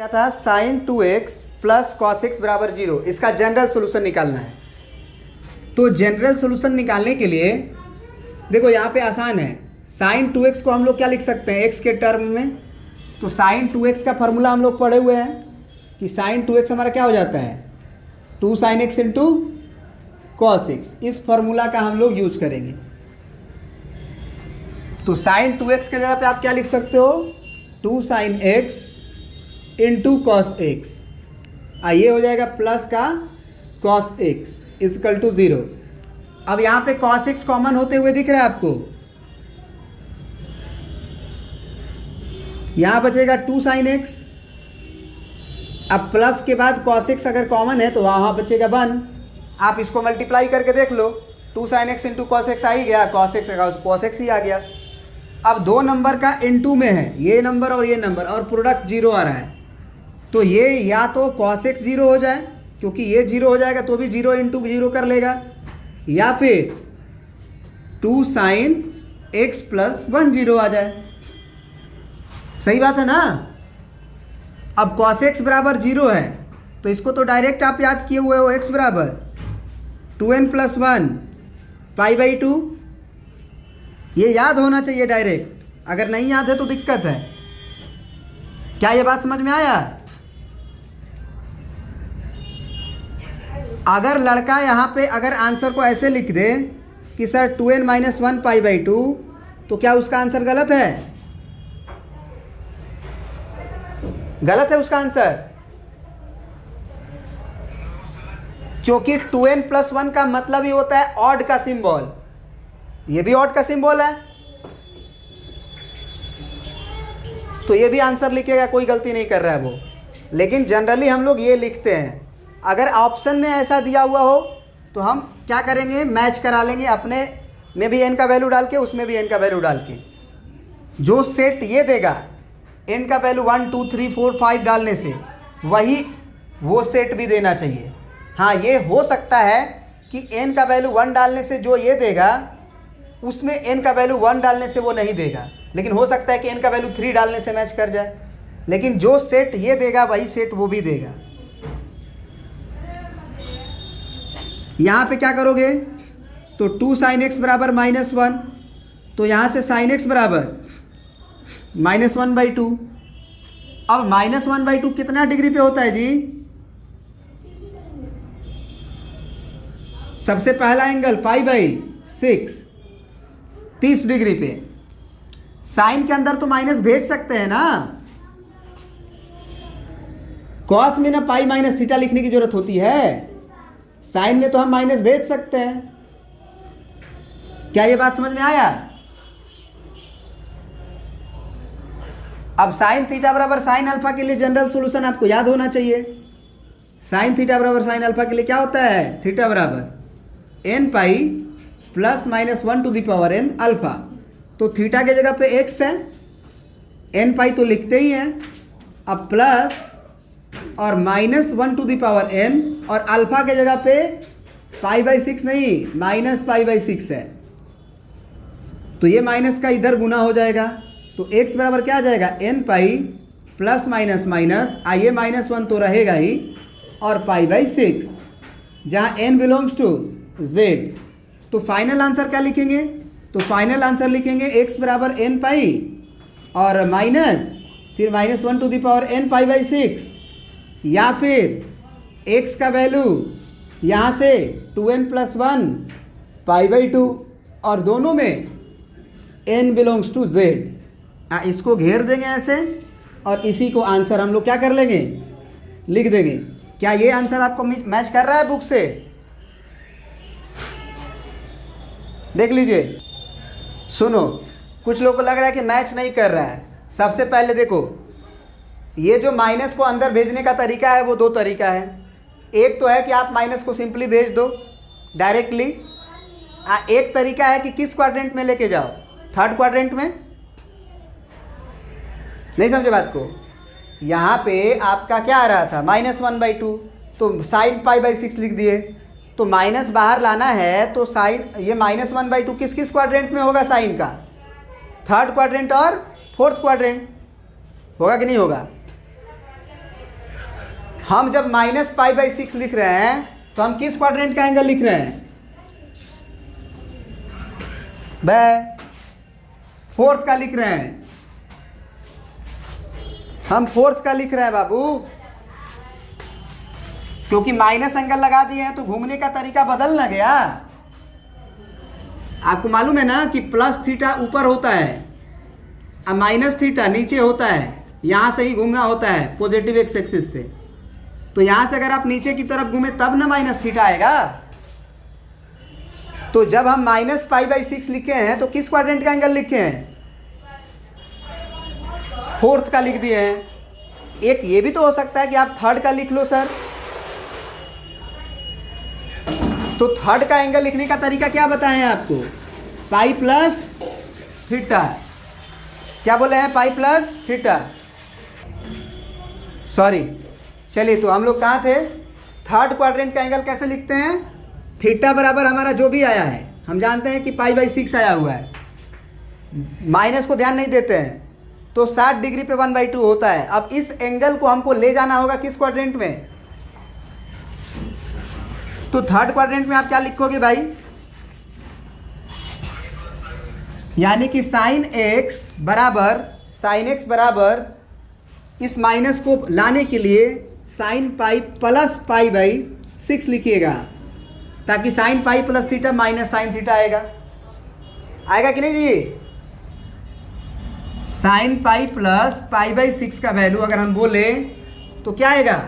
क्या था, sign 2x plus cos x बराबर 0, इसका जनरल सोल्यूशन निकालना है। तो जनरल सोल्यूशन निकालने के लिए देखो यहाँ पे आसान है। साइन 2x को हम लोग क्या लिख सकते हैं x के टर्म में। तो साइन 2x का फार्मूला हम लोग पढ़े हुए हैं कि साइन 2x हमारा क्या हो जाता है 2 sin x into cos x. इस फार्मूला का हम लोग यूज करेंगे। तो साइन 2x के जगह पे आप क्या लिख सकते हो 2 sin x into cos x. ये हो जाएगा प्लस का कॉस एक्स इजकल टू 0। अब यहाँ पे कॉस एक्स कॉमन होते हुए दिख रहा है आपको। यहाँ बचेगा 2 sin x। अब प्लस के बाद कॉस एक्स अगर कॉमन है तो वहाँ बचेगा 1। आप इसको मल्टीप्लाई करके देख लो, 2 sin x into cos x आ ही गया, कॉस एक्स का कॉस एक्स ही आ गया। अब दो नंबर का इनटू में है, ये नंबर और ये नंबर, और प्रोडक्ट 0 आ रहा है। तो ये या तो cos x 0 हो जाए, क्योंकि ये 0 हो जाएगा तो भी 0 इंटू 0 कर लेगा, या फिर 2 sin x प्लस 1 0 आ जाए। सही बात है ना। अब cos x बराबर 0 है तो इसको तो डायरेक्ट आप याद किए हुए हो, x बराबर 2n प्लस 1 π/2। ये याद होना चाहिए डायरेक्ट, अगर नहीं याद है तो दिक्कत है। क्या ये बात समझ में आया। अगर लड़का यहाँ पे अगर आंसर को ऐसे लिख दे कि सर 2n माइनस 1 π/2, तो क्या उसका आंसर गलत है। गलत है उसका आंसर, क्योंकि 2n प्लस 1 का मतलब ही होता है ऑड का सिंबल। ये भी ऑड का सिंबल है, तो ये भी आंसर लिखेगा, कोई गलती नहीं कर रहा है वो। लेकिन जनरली हम लोग ये लिखते हैं। अगर ऑप्शन में ऐसा दिया हुआ हो तो हम क्या करेंगे, मैच करा लेंगे, अपने में भी n का वैल्यू डाल के, उसमें भी n का वैल्यू डाल के। जो सेट ये देगा n का वैल्यू 1 2 3 4 5 डालने से, वही वो सेट भी देना चाहिए। हाँ, ये हो सकता है कि n का वैल्यू 1 डालने से जो ये देगा उसमें n का वैल्यू 1 डालने से वो नहीं देगा, लेकिन हो सकता है कि n का वैल्यू 3 डालने से मैच कर जाए। लेकिन जो सेट ये देगा वही सेट वो भी देगा। यहाँ पे क्या करोगे, तो 2 sin x बराबर -1, तो यहाँ से sin x बराबर -1/2। अब -1/2 कितना डिग्री पे होता है जी। सबसे पहला एंगल π/6 30 डिग्री पे। साइन के अंदर तो माइनस भेज सकते हैं ना, कॉस में ना पाई माइनस थीटा लिखने की जरूरत होती है, साइन में तो हम माइनस भेज सकते हैं। क्या ये बात समझ में आया। अब साइन थीटा बराबर साइन अल्फा के लिए जनरल सॉल्यूशन आपको याद होना चाहिए। साइन थीटा बराबर साइन अल्फा के लिए क्या होता है, थीटा बराबर n pi plus minus 1 to the power n alpha. तो थीटा के जगह पे x है, n पाई तो लिखते ही हैं, अब प्लस और minus 1 to the power n, और अल्फा के जगह पे π/6 नहीं -π/6 है, तो ये माइनस का इधर गुना हो जाएगा। तो x बराबर क्या आ जाएगा n pi plus minus minus, आइए -1 तो रहेगा ही, और π/6, जहाँ n बिलोंग्स टू z। तो फाइनल आंसर क्या लिखेंगे, तो फाइनल आंसर लिखेंगे x बराबर n पाई और माइनस फिर -1 टू द पावर n π/6, या फिर x का वैल्यू यहाँ से 2n प्लस 1 π/2, और दोनों में n बिलोंग्स टू z। इसको घेर देंगे ऐसे, और इसी को आंसर हम लोग क्या कर लेंगे, लिख देंगे। क्या ये आंसर आपको मैच कर रहा है बुक से। देख लीजिए, सुनो, कुछ लोगों को लग रहा है कि मैच नहीं कर रहा है। सबसे पहले देखो, ये जो माइनस को अंदर भेजने का तरीका है वो दो तरीका है। एक तो है कि आप माइनस को सिंपली भेज दो डायरेक्टली। एक तरीका है कि किस क्वाड्रेंट में लेके जाओ, थर्ड क्वाड्रेंट में। नहीं समझे बात को। यहाँ पे आपका क्या आ रहा था -1/2, तो साइन π/6 लिख दिए। तो माइनस बाहर लाना है तो साइन ये -1/2 किस किस क्वाड्रेंट में होगा, साइन का थर्ड क्वाड्रेंट और फोर्थ क्वाड्रेंट होगा कि नहीं होगा। हम जब -π/6 लिख रहे हैं तो हम किस क्वाड्रेंट का एंगल लिख रहे हैं? वह फोर्थ का लिख रहे हैं, हम फोर्थ का लिख रहे हैं बाबू, क्योंकि माइनस एंगल लगा दिए हैं तो घूमने का तरीका बदल ना गया। आपको मालूम है ना कि प्लस थीटा ऊपर होता है और माइनस थीटा नीचे होता है, यहाँ से ही घूमना होता है पॉजिटिव एक्स एक्सिस से। तो यहाँ से अगर आप नीचे की तरफ घूमे तब ना माइनस थीटा आएगा। तो जब हम -π/6 लिखे हैं तो किस क्वाड्रेंट का एंगल लिखे हैं? फोर्थ का लिख दिए हैं। एक ये भी तो हो सकता है कि आप थर्ड का लिख लो सर। तो थर्ड का एंगल लिखने का तरीका क्या बताएं आपको? π+θ। क्या बोले हैं? π+θ। सॉरी, चलिए तो हम लोग कहाँ थे? थर्ड क्वाड्रेंट का एंगल कैसे लिखते हैं? थीटा बराबर हमारा जो भी आया है, हम जानते हैं कि π/6 आया हुआ है, माइनस को ध्यान नहीं देते हैं, तो 60 डिग्री पे 1/2 होता है। अब इस एंगल को हमको ले जाना होगा किस क्वाड्रेंट में? तो थर्ड क्वाड्रेंट में आप क्या लिखोगे भाई? यानी कि साइन एक्स बराबर इस माइनस को लाने के लिए साइन पाई प्लस π/6 लिखिएगा, ताकि sine pi plus theta minus sine theta आएगा कि नहीं जी? साइन पाई प्लस π/6 का वैल्यू अगर हम बोले तो क्या आएगा?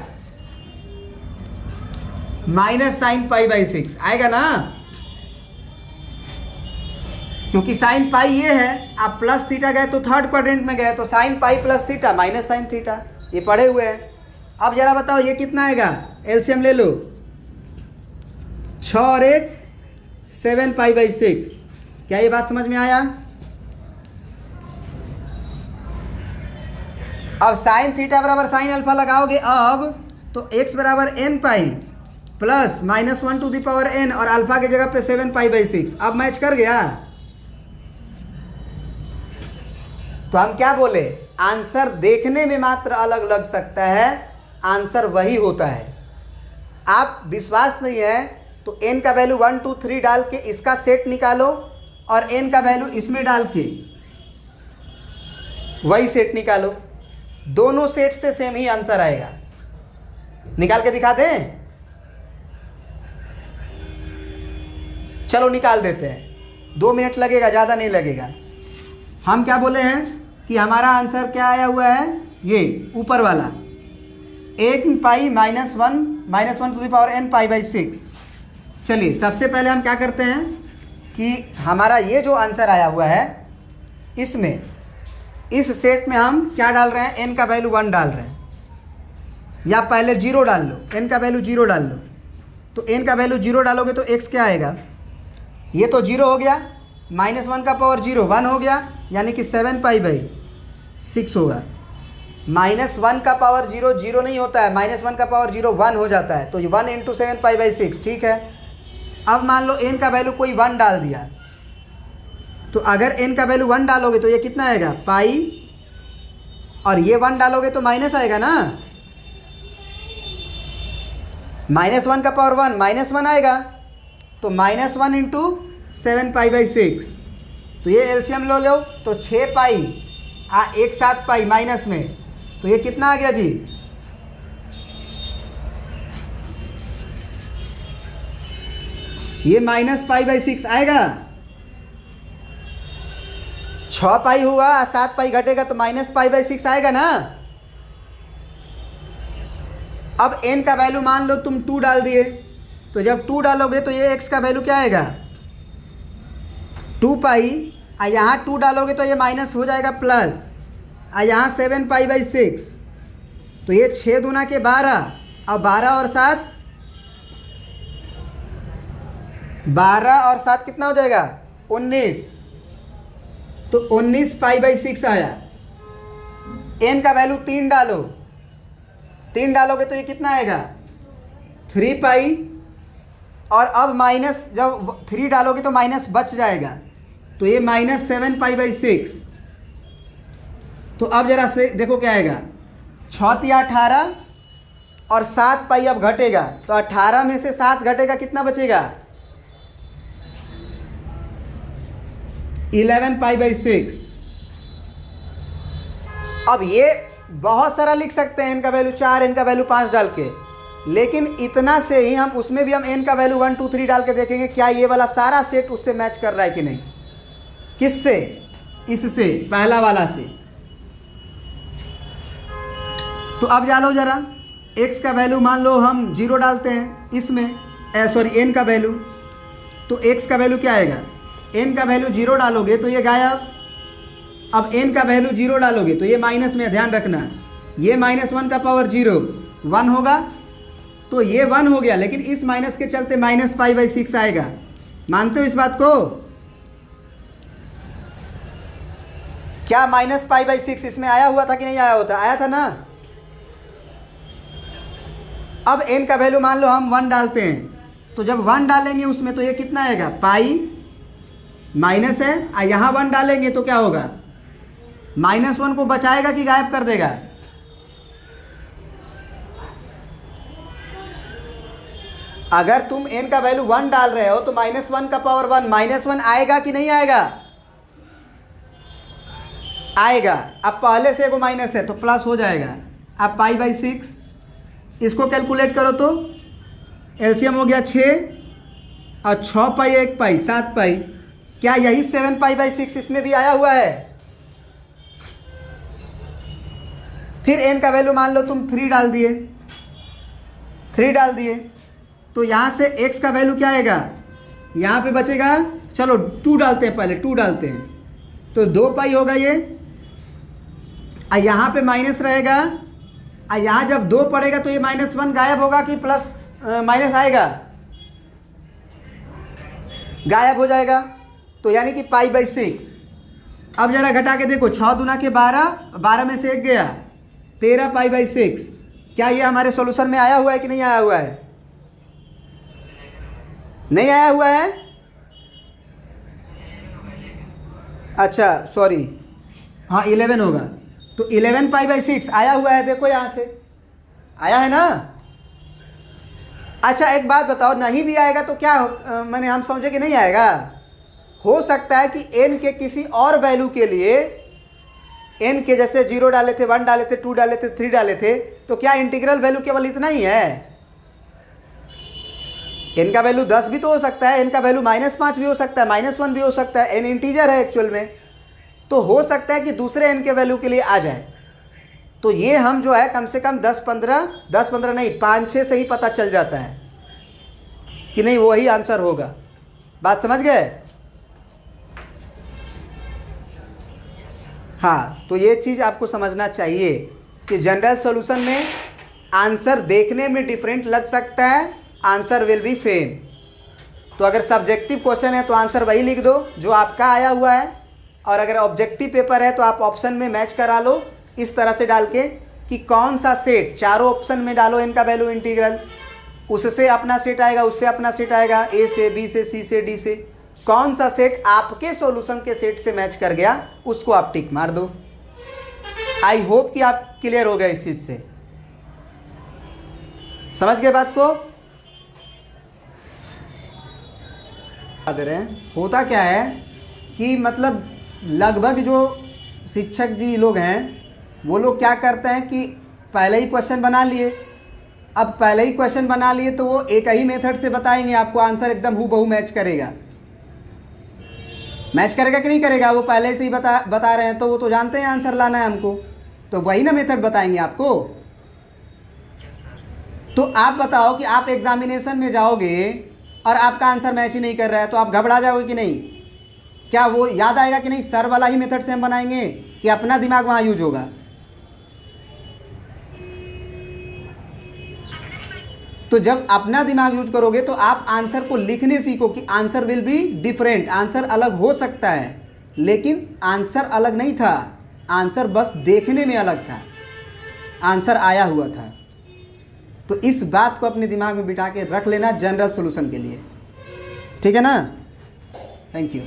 माइनस साइन π/6 आएगा ना, क्योंकि साइन पाई ये है, आप प्लस थीटा गए तो थर्ड क्वाड्रेंट में गए, तो sine pi plus theta minus sine theta, ये पढ़े हुए हैं। अब जरा बताओ ये कितना आएगा? एलसीएम ले लो, 6 और 1 7π/6। क्या ये बात समझ में आया? अब साइन थीटा बराबर साइन अल्फा लगाओगे अब, तो x बराबर n π प्लस -1n और अल्फा की जगह पे 7π/6। अब मैच कर गया। तो हम क्या बोले? आंसर देखने में मात्र अलग लग सकता है, आंसर वही होता है। आप विश्वास नहीं है तो n का वैल्यू 1 2 3 डाल के इसका सेट निकालो और n का वैल्यू इसमें डाल के वही सेट निकालो, दोनों सेट से सेम ही आंसर आएगा। निकाल के दिखा दें? चलो निकाल देते हैं, 2 मिनट लगेगा, ज़्यादा नहीं लगेगा। हम क्या बोले हैं कि हमारा आंसर क्या आया हुआ है? ये ऊपर वाला 1 पाई -1 टू द पावर n π/6। चलिए सबसे पहले हम क्या करते हैं कि हमारा ये जो आंसर आया हुआ है इसमें, इस सेट में हम क्या डाल रहे हैं? n का वैल्यू 1 डाल रहे हैं, या पहले 0 डाल लो, n का वैल्यू 0 डाल लो। तो n का वैल्यू 0 डालोगे तो x क्या आएगा? ये तो 0 हो गया, -1 का पावर 0 1 हो गया, यानी कि 7π/6 होगा। -1 का पावर 0 0 नहीं होता है, -1 का पावर 0 1 हो जाता है, तो ये 1 × 7π/6, ठीक है। अब मान लो n का वैल्यू कोई 1 डाल दिया, तो अगर n का वैल्यू 1 डालोगे तो ये कितना आएगा? पाई, और ये 1 डालोगे तो माइनस आएगा ना, -1 का पावर 1 -1 आएगा, तो -1 × 7π/6। तो ये एलसीएम लो तो 6 पाई एक साथ पाई माइनस में, तो ये कितना आ गया जी? ये -π/6 आएगा। 6 पाई हुआ, 7 पाई घटेगा तो -π/6 आएगा ना। अब n का वैल्यू मान लो तुम 2 डाल दिए, तो जब 2 डालोगे तो ये x का वैल्यू क्या आएगा? 2 पाई, और यहाँ 2 डालोगे तो ये माइनस हो जाएगा प्लस, और यहाँ 7π/6, तो ये 6 दूना के 12, और 12 और 7 कितना हो जाएगा? 19। तो 19π/6 आया। n का वैल्यू 3 डालो, 3 डालोगे तो ये कितना आएगा? 3 पाई, और अब माइनस जब 3 डालोगे तो माइनस बच जाएगा, तो ये -7π/6। तो अब जरा से देखो क्या आएगा? 6 × 18 और 7 पाई अब घटेगा, तो 18 में से 7 घटेगा, कितना बचेगा? 11 पाई बाई 6। अब ये बहुत सारा लिख सकते हैं, n का वैल्यू 4, n का वैल्यू 5 डाल के, लेकिन इतना से ही हम उसमें भी हम n का वैल्यू 1 2 3 डाल के देखेंगे क्या ये वाला सारा सेट उससे मैच कर रहा है कि नहीं। किससे? इससे, पहला वाला से। तो अब जानो जरा, x का वैल्यू मान लो हम 0 डालते हैं इसमें, सॉरी n का वैल्यू, तो x का वैल्यू क्या आएगा? n का वैल्यू 0 डालोगे तो ये गायब। अब n का वैल्यू 0 डालोगे तो ये माइनस में, ध्यान रखना, ये -1 का पावर 0 1 होगा, तो ये 1 हो गया, लेकिन इस माइनस के चलते -π/6 आएगा। मानते हो इस बात को? क्या -π/6 इसमें आया हुआ था कि नहीं आया होता? आया था ना। अब n का वैल्यू मान लो हम 1 डालते हैं, तो जब 1 डालेंगे उसमें तो ये कितना आएगा? पाई माइनस है, और यहाँ 1 डालेंगे तो क्या होगा? -1 को बचाएगा कि गायब कर देगा? अगर तुम n का वैल्यू 1 डाल रहे हो तो -1 का पावर 1, -1 आएगा कि नहीं आएगा? आएगा। अब पहले से एगो माइनस है तो प्लस हो जाएगा। अब π/6 इसको कैलकुलेट करो तो एलसीएम हो गया 6 और 6 पाई 1 पाई 7 पाई। क्या यही 7π/6 इसमें भी आया हुआ है? फिर n का वैल्यू मान लो तुम 3 डाल दिए, 3 डाल दिए, तो यहाँ से x का वैल्यू क्या आएगा? यहाँ पे बचेगा, चलो 2 डालते हैं, पहले 2 डालते हैं, तो 2 पाई होगा ये, और यहाँ पे माइनस रहेगा, और यहाँ जब 2 पड़ेगा तो ये -1 गायब होगा कि प्लस माइनस आएगा? गायब हो जाएगा। तो यानी कि π/6। अब जरा घटा के देखो, 6 दूना के 12, 12 में से 1 गया, 13 π/6। क्या ये हमारे सॉल्यूशन में आया हुआ है कि नहीं आया हुआ है? नहीं आया हुआ है। अच्छा सॉरी, हाँ 11 होगा, तो 11 π/6 आया हुआ है। देखो यहाँ से आया है ना। अच्छा एक बात बताओ, नहीं भी आएगा तो क्या मैंने हम समझे कि नहीं आएगा? हो सकता है कि n के किसी और वैल्यू के लिए, n के जैसे 0 डाले थे, 1 डाले थे, 2 डाले थे, 3 डाले थे, तो क्या इंटीग्रल वैल्यू केवल इतना ही है? n का वैल्यू 10 भी तो हो सकता है, n का वैल्यू -5 भी हो सकता है, -1 भी हो सकता है, n इंटीजर है एक्चुअल में, तो हो सकता है कि दूसरे n के वैल्यू के लिए आ जाए। तो ये हम जो है कम से कम 10-15 नहीं 5-6 से ही पता चल जाता है कि नहीं वही आंसर होगा। बात समझ गए? हाँ, तो ये चीज़ आपको समझना चाहिए कि जनरल सॉल्यूशन में आंसर देखने में डिफरेंट लग सकता है, आंसर विल बी सेम। तो अगर सब्जेक्टिव क्वेश्चन है तो आंसर वही लिख दो जो आपका आया हुआ है, और अगर ऑब्जेक्टिव पेपर है तो आप ऑप्शन में मैच करा लो इस तरह से डाल के कि कौन सा सेट, चारों ऑप्शन में डालो n का वैल्यू इंटीग्रल, उससे अपना सेट आएगा, उससे अपना सेट आएगा, ए से, बी से, सी से, डी से, कौन सा सेट आपके सॉल्यूशन के सेट से मैच कर गया उसको आप टिक मार दो। आई होप कि आप क्लियर हो गए इस चीज़ से, समझ गए बात को? दे रहे हैं, होता क्या है कि मतलब लगभग जो शिक्षक जी लोग हैं वो लोग क्या करते हैं कि पहले ही क्वेश्चन बना लिए। अब पहले ही क्वेश्चन बना लिए तो वो एक ही मेथड से बताएंगे आपको, आंसर एकदम हूबहू मैच करेगा। मैच करेगा कि नहीं करेगा? वो पहले से ही बता रहे हैं, तो वो तो जानते हैं आंसर लाना है हमको, तो वही ना मेथड बताएंगे आपको। तो आप बताओ कि आप एग्जामिनेशन में जाओगे और आपका आंसर मैच ही नहीं कर रहा है, तो आप घबरा जाओगे कि नहीं? क्या वो याद आएगा कि नहीं सर वाला ही मेथड से हम बनाएंगे, कि अपना दिमाग वहाँ यूज होगा? तो जब अपना दिमाग यूज करोगे तो आप आंसर को लिखने सीखो कि answer will be different, answer अलग हो सकता है, लेकिन आंसर अलग नहीं था, आंसर बस देखने में अलग था, आंसर आया हुआ था। तो इस बात को अपने दिमाग में बिठा के रख लेना जनरल सॉल्यूशन के लिए, ठीक है ना? Thank you.